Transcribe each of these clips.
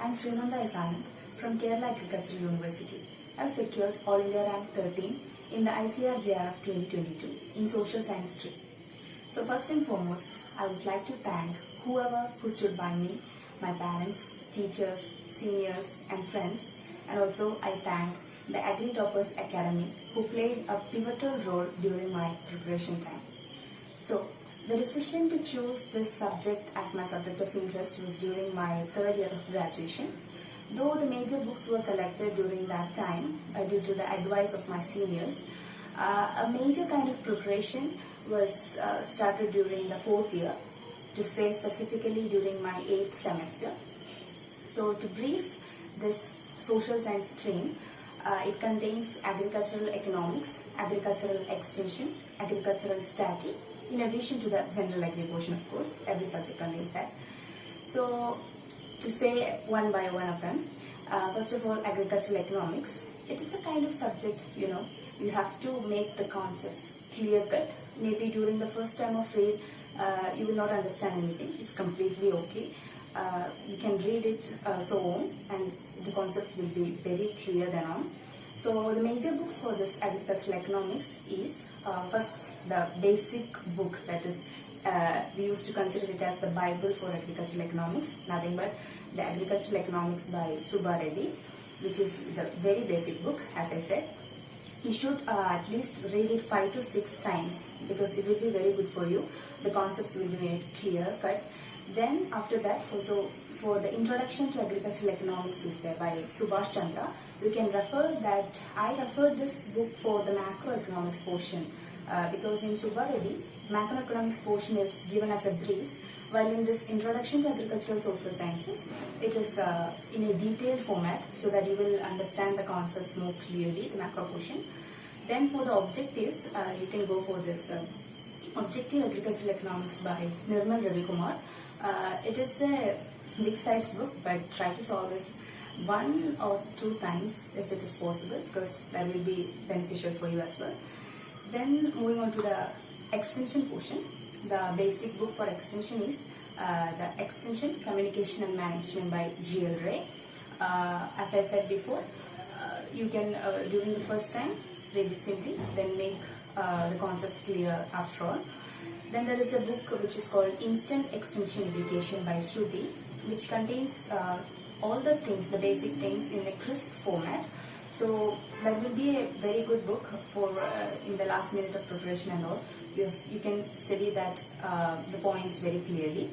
I'm Sreenanda is Anand from Kerala Agricultural University. I've secured All India Rank 13 in the ICAR JRF 2022 in Social Science stream. So first and foremost, I would like to thank whoever who stood by me, my parents, teachers, seniors and friends, and also I thank the Agri Toppers Academy who played a pivotal role during my preparation time. So the decision to choose this subject as my subject of interest was during my third year of graduation. Though the major books were collected during that time due to the advice of my seniors, a major kind of preparation was started during the fourth year, to say specifically during my 8th semester. So to brief, this social science stream, it contains agricultural economics, agricultural extension, agricultural stati, in addition to the general agri portion, of course. Every subject contains that. So to say one by one of them, first of all, agricultural economics. It is a kind of subject, you have to make the concepts clear cut. Maybe during the first time of read, you will not understand anything. It's completely okay. You can read it so on, and the concepts will be very clear then on. So the major books for this agricultural economics is first the basic book, that is we used to consider it as the Bible for agricultural economics, nothing but the Agricultural Economics by Subba Reddy, which is the very basic book, as I said. You should at least read it 5 to 6 times because it will be very good for you. The concepts will be made clear cut. Then after that, also for the Introduction to Agricultural Economics is there by Subhash Chandra. You can refer that. I refer this book for the macroeconomics portion because in Subba Reddy, macroeconomics portion is given as a brief, while in this Introduction to Agricultural Social Sciences, it is in a detailed format so that you will understand the concepts more clearly, the macro portion. Then for the objectives, you can go for this Objective Agricultural Economics by Nirmal Ravi Kumar. It is a big size book, but try to solve this 1 or 2 times if it is possible, because that will be beneficial for you as well. Then moving on to the extension portion. The basic book for extension is the Extension, Communication and Management by G.L. Ray. As I said before, you can during the first time read it simply, then make the concepts clear after all. Then there is a book which is called Instant Extension Education by Shruti, which contains all the things, the basic things in a crisp format. So that will be a very good book for in the last minute of preparation and all. You can study that the points very clearly.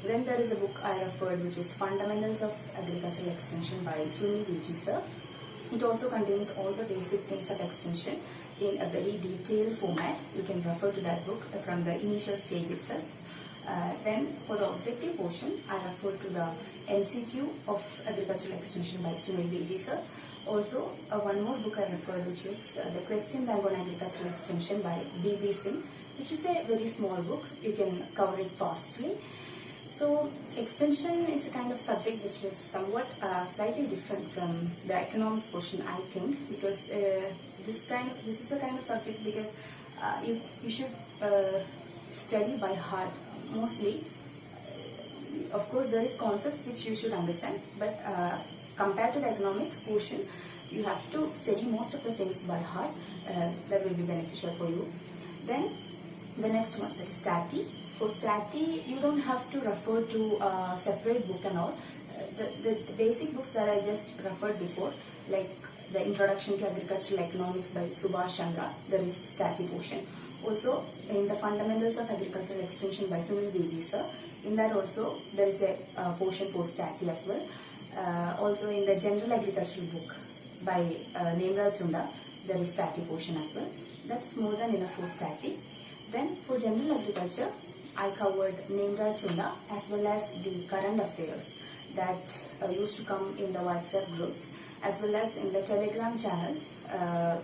Then there is a book I referred which is Fundamentals of Agricultural Extension by Sreenanda sir. It also contains all the basic things of extension in a very detailed format. You can refer to that book from the initial stage itself. Then for the objective portion, I refer to the MCQ of Agricultural Extension by Sreenanda sir. Also, one more book I referred, which is the Question Bank on Agricultural Extension by B.B. Singh, which is a very small book. You can cover it fastly. So, extension is a kind of subject which is somewhat slightly different from the economics portion, I think, because this is a kind of subject because you should study by heart mostly. Of course, there is concepts which you should understand, but compared to the economics portion, you have to study most of the things by heart. That will be beneficial for you. Then the next one, that is Stati. For Stati, you don't have to refer to a separate book and all. The basic books that I just referred before, like the Introduction to Agricultural Economics by Subhash Chandra, there is Stati portion. Also, in the Fundamentals of Agricultural Extension by Sreenanda sir, in that also there is a portion for Stati as well. Also in the General Agricultural book by Nemraj Sunda, there is Stati portion as well. That's more than enough for Stati. Then for General Agriculture, I covered Nemraj Sunda as well as the current affairs that used to come in the WhatsApp groups, as well as in the Telegram channels.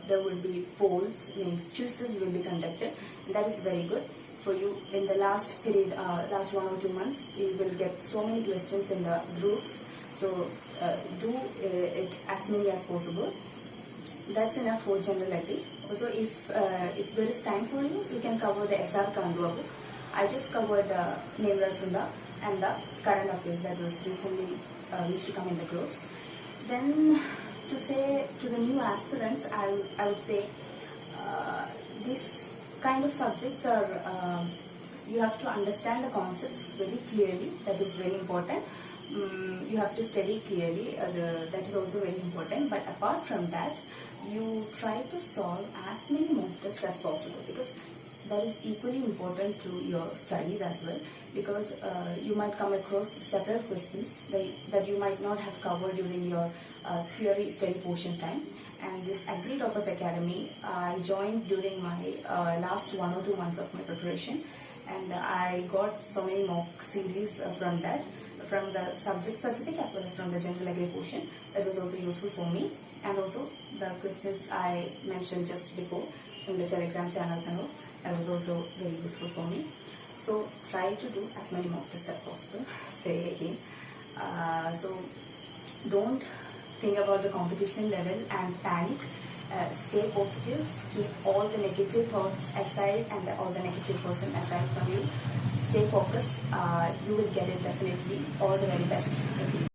There will be polls, quizzes will be conducted, and that is very good for you. In the last period, last 1 or 2 months, you will get so many questions in the groups. So do it as many as possible. That's enough for General Agri. Also, if there is time for you, you can cover the S.R. Kandua book. I just covered Nemraj Sunda and the current affairs that was recently used to come in the groups. Then to say to the new aspirants, I would say these kind of subjects are you have to understand the concepts very clearly. That is very important. You have to study clearly. That is also very important. But apart from that, you try to solve as many mock tests as possible, because that is equally important to your studies as well, because you might come across several questions that you might not have covered during your theory study portion time. And this Agri Toppers Academy, I joined during my last 1 or 2 months of my preparation, and I got so many mock series from that, from the subject specific as well as from the general Agri portion. That was also useful for me, and also the questions I mentioned just before in the Telegram channels and all, that was also very useful for me. So try to do as many mock tests as possible. Say again. So don't think about the competition level and panic. Stay positive. Keep all the negative thoughts aside and all the negative person aside from you. Stay focused. You will get it definitely. All the very best.